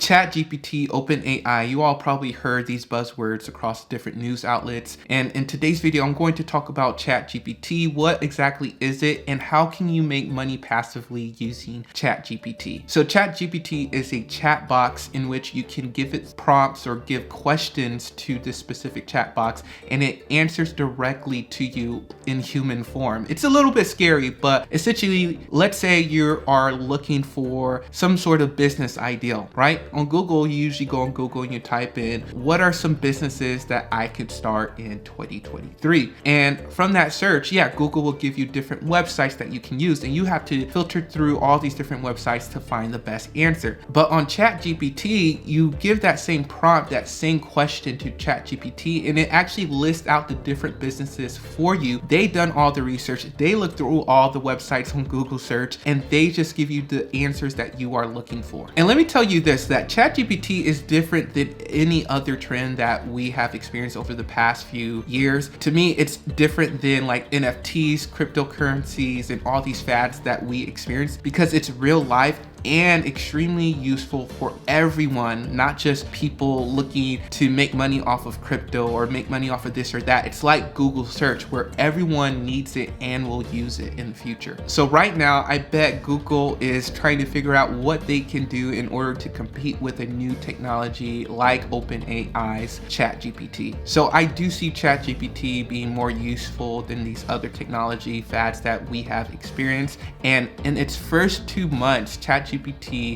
ChatGPT, OpenAI, you all probably heard these buzzwords across different news outlets. And in today's video, I'm going to talk about ChatGPT. What exactly is it and how can you make money passively using ChatGPT? So ChatGPT is a chat box in which you can give it prompts or give questions to this specific chat box and it answers directly to you in human form. It's a little bit scary, but essentially, let's say you are looking for some sort of business ideal, right? On Google, you usually go on Google and you type in, what are some businesses that I could start in 2023? And from that search, Google will give you different websites that you can use, and you have to filter through all these different websites to find the best answer. But on ChatGPT, you give that same prompt, that same question to ChatGPT, and it actually lists out the different businesses for you. They done all the research, they look through all the websites on Google search, and they just give you the answers that you are looking for. And let me tell you this, that ChatGPT is different than any other trend that we have experienced over the past few years. To me, it's different than like NFTs, cryptocurrencies, and all these fads that we experience because it's real life and extremely useful for everyone, not just people looking to make money off of crypto or make money off of this or that. It's like Google search where everyone needs it and will use it in the future. So right now, I bet Google is trying to figure out what they can do in order to compete with a new technology like OpenAI's ChatGPT. So I do see ChatGPT being more useful than these other technology fads that we have experienced. And in its first 2 months, ChatGPT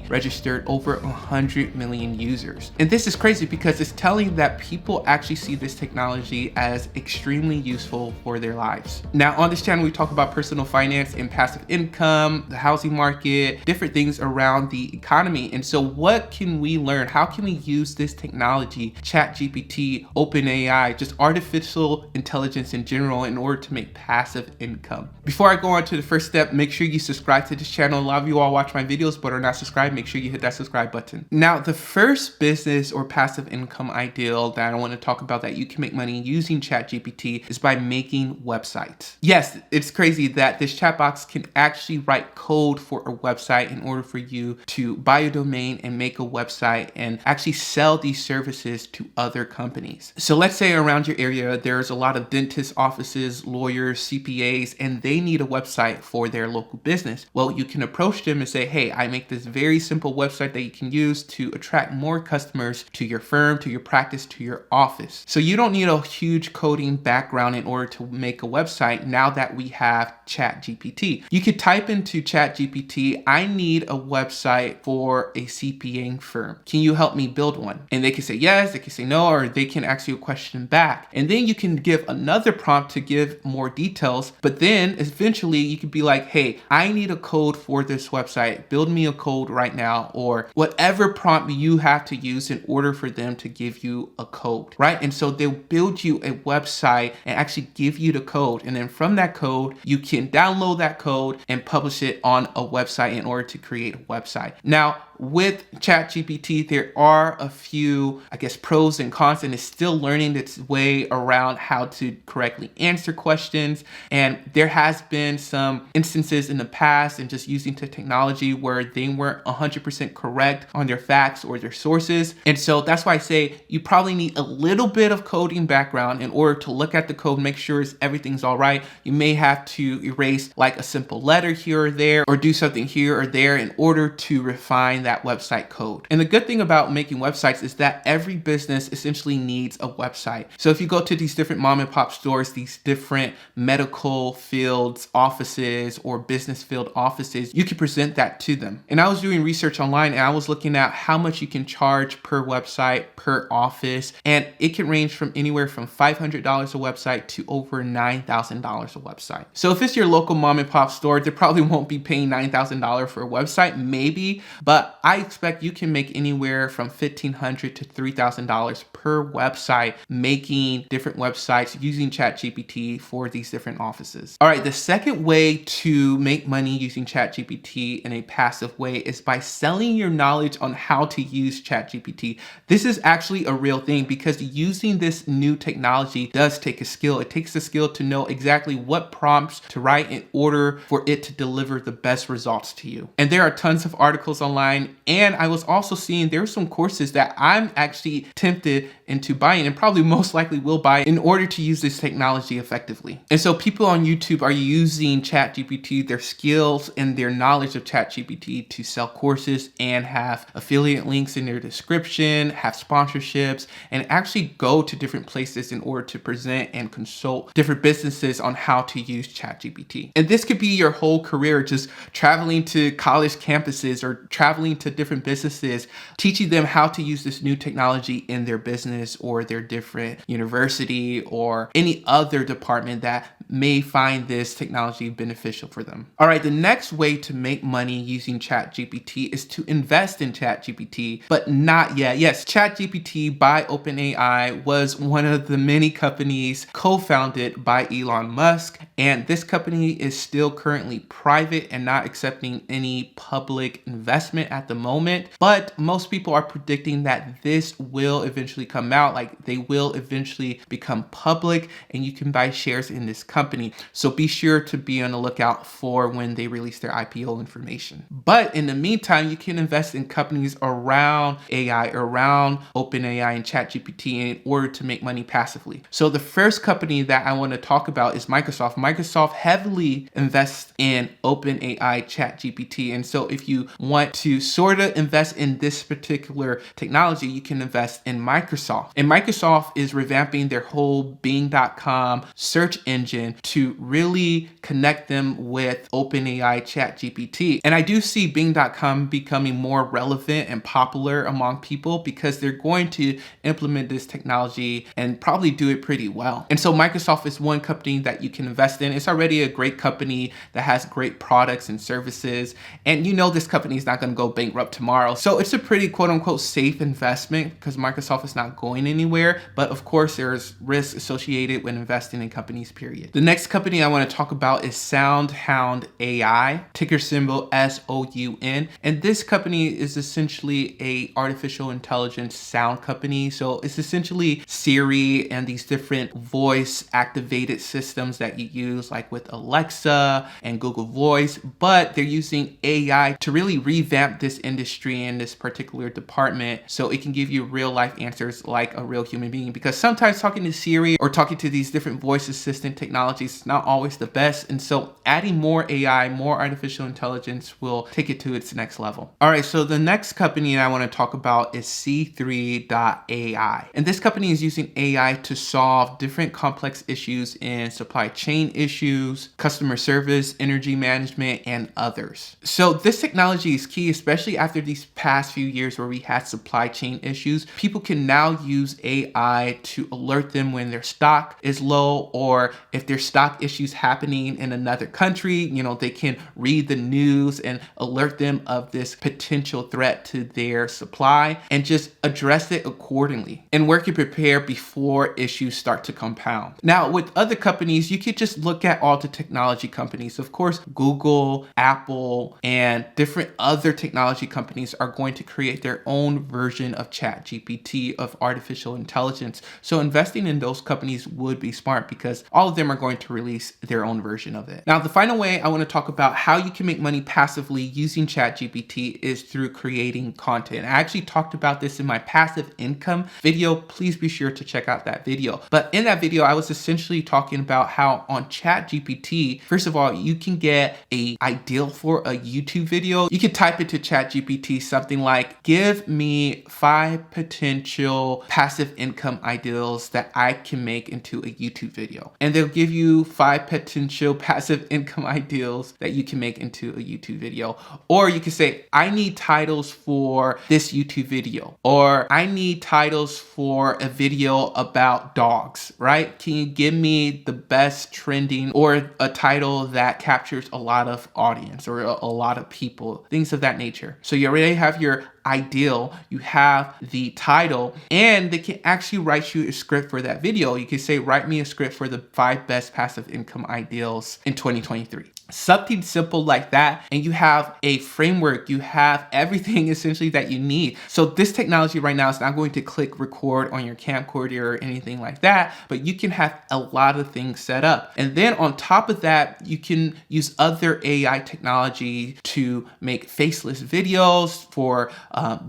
registered over 100 million users. And this is crazy because it's telling that people actually see this technology as extremely useful for their lives. Now on this channel, we talk about personal finance and passive income, the housing market, different things around the economy. And so what can we learn? How can we use this technology, ChatGPT, OpenAI, just artificial intelligence in general in order to make passive income? Before I go on to the first step, make sure you subscribe to this channel. A lot of you all watch my videos but are not subscribed. Make sure you hit that subscribe button. Now, the first business or passive income ideal that I want to talk about that you can make money using ChatGPT is by making websites. Yes, it's crazy that this chat box can actually write code for a website in order for you to buy a domain and make a website and actually sell these services to other companies. So let's say around your area, there's a lot of dentist offices, lawyers, CPAs, and they need a website for their local business. Well, you can approach them and say, hey, I make this very simple website that you can use to attract more customers to your firm, to your practice, to your office. So you don't need a huge coding background in order to make a website now that we have ChatGPT. You could type into ChatGPT, I need a website for a CPA firm. Can you help me build one? And they can say yes, they can say no, or they can ask you a question back. And then you can give another prompt to give more details. But then eventually you could be like, hey, I need a code for this website. Build me a code right now, or whatever prompt you have to use in order for them to give you a code, right? And so they'll build you a website and actually give you the code. And then from that code, you can download that code and publish it on a website in order to create a website. Now, with ChatGPT, there are a few, pros and cons, and it's still learning its way around how to correctly answer questions. And there has been some instances in the past and just using the technology where they weren't 100% correct on their facts or their sources. And so that's why I say you probably need a little bit of coding background in order to look at the code, make sure everything's all right. You may have to erase like a simple letter here or there, or do something here or there in order to refine that website code. And the good thing about making websites is that every business essentially needs a website. So if you go to these different mom and pop stores, these different medical fields offices or business field offices, you can present that to them. And I was doing research online and I was looking at how much you can charge per website, per office, and it can range from anywhere from $500 a website to over $9,000 a website. So if it's your local mom and pop store, they probably won't be paying $9,000 for a website, maybe, but I expect you can make anywhere from $1,500 to $3,000 per website making different websites using ChatGPT for these different offices. All right, the second way to make money using ChatGPT in a passive way is by selling your knowledge on how to use ChatGPT. This is actually a real thing because using this new technology does take a skill. It takes a skill to know exactly what prompts to write in order for it to deliver the best results to you. And there are tons of articles online online. And I was also seeing there were some courses that I'm actually tempted into buying and probably most likely will buy in order to use this technology effectively. And so people on YouTube are using ChatGPT, their skills and their knowledge of ChatGPT to sell courses and have affiliate links in their description, have sponsorships, and actually go to different places in order to present and consult different businesses on how to use ChatGPT. And this could be your whole career, just traveling to college campuses or traveling to different businesses, teaching them how to use this new technology in their business or their different university or any other department that may find this technology beneficial for them. All right, the next way to make money using ChatGPT is to invest in ChatGPT, but not yet. Yes, ChatGPT by OpenAI was one of the many companies co-founded by Elon Musk, and this company is still currently private and not accepting any public investment at the moment, but most people are predicting that this will eventually come out, like they will eventually become public and you can buy shares in this company. So be sure to be on the lookout for when they release their IPO information. But in the meantime, you can invest in companies around AI, around OpenAI and ChatGPT in order to make money passively. So the first company that I want to talk about is Microsoft. Microsoft heavily invests in OpenAI, ChatGPT. And so if you want to sort of invest in this particular technology, you can invest in Microsoft. And Microsoft is revamping their whole Bing.com search engine to really connect them with OpenAI, ChatGPT. And I do see Bing.com becoming more relevant and popular among people because they're going to implement this technology and probably do it pretty well. And so Microsoft is one company that you can invest in. It's already a great company that has great products and services. And you know this company is not going to go bankrupt tomorrow. So it's a pretty quote unquote safe investment because Microsoft is not going anywhere. But of course, there's risk associated when investing in companies, period. The next company I want to talk about is SoundHound AI, ticker symbol SOUN. And this company is essentially a artificial intelligence sound company. So it's essentially Siri and these different voice activated systems that you use like with Alexa and Google Voice, but they're using AI to really revamp this industry and this particular department so it can give you real life answers like a real human being. Because sometimes talking to Siri or talking to these different voice assistant technologies is not always the best. And so adding more AI, more artificial intelligence will take it to its next level. All right, so the next company I want to talk about is C3.ai. And this company is using AI to solve different complex issues in supply chain issues, customer service, energy management, and others. So this technology is key, especially after these past few years where we had supply chain issues. People can now use AI to alert them when their stock is low, or if there's stock issues happening in another country, you know, they can read the news and alert them of this potential threat to their supply and just address it accordingly and work and prepare before issues start to compound. Now, with other companies, you could just look at all the technology companies. Of course, Google, Apple, and different other technology companies are going to create their own version of ChatGPT, of artificial intelligence. So investing in those companies would be smart because all of them are going to release their own version of it. Now, the final way I want to talk about how you can make money passively using ChatGPT is through creating content. I actually talked about this in my passive income video. Please be sure to check out that video. But in that video, I was essentially talking about how on ChatGPT, first of all, you can get an ideal for a YouTube video. You can type into ChatGPT something like, give me 5 potential passive income ideals that I can make into a YouTube video. And they'll give you 5 potential passive income ideals that you can make into a YouTube video. Or you can say, I need titles for this YouTube video, or I need titles for a video about dogs, right? Can you give me the best trending or a title that captures a lot of audience or a lot of people, things of that nature. So you already have your ideal, you have the title, and they can actually write you a script for that video. You can say, write me a script for the 5 best passive income ideals in 2023. Something simple like that, and you have a framework, you have everything essentially that you need. So this technology right now is not going to click record on your camcorder or anything like that, but you can have a lot of things set up. And then on top of that, you can use other AI technology to make faceless videos for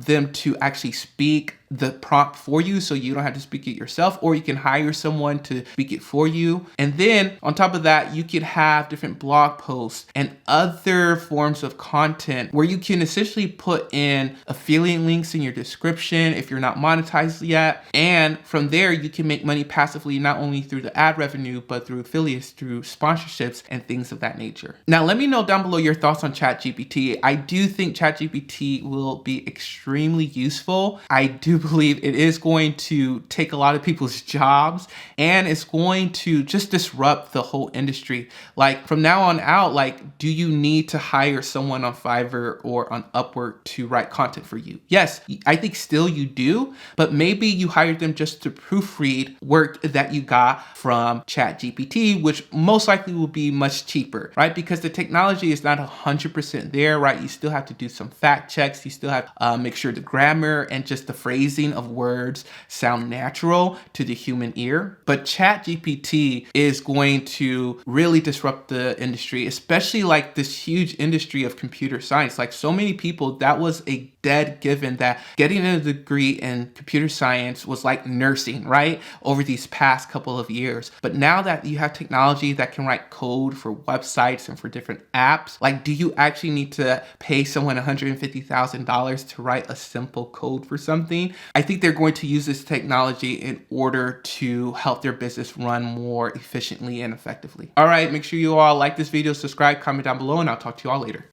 them to actually speak the prompt for you, so you don't have to speak it yourself, or you can hire someone to speak it for you. And then on top of that, you could have different blog posts and other forms of content where you can essentially put in affiliate links in your description if you're not monetized yet. And from there, you can make money passively, not only through the ad revenue, but through affiliates, through sponsorships and things of that nature. Now, let me know down below your thoughts on ChatGPT. I do think ChatGPT will be extremely useful. I do believe it is going to take a lot of people's jobs, and it's going to just disrupt the whole industry. Like from now on out, like, do you need to hire someone on Fiverr or on Upwork to write content for you? Yes, I think still you do, but maybe you hired them just to proofread work that you got from ChatGPT, which most likely will be much cheaper, right? Because the technology is not 100% there, right? You still have to do some fact checks. You still have to make sure the grammar and just the phrasing of words sound natural to the human ear. But ChatGPT is going to really disrupt the industry, especially like this huge industry of computer science. Like so many people, that was a dead given, that getting a degree in computer science was like nursing, right? Over these past couple of years. But now that you have technology that can write code for websites and for different apps, like, do you actually need to pay someone $150,000 to write a simple code for something? I think they're going to use this technology in order to help their business run more efficiently and effectively. All right, make sure you all like this video, subscribe, comment down below, and I'll talk to you all later.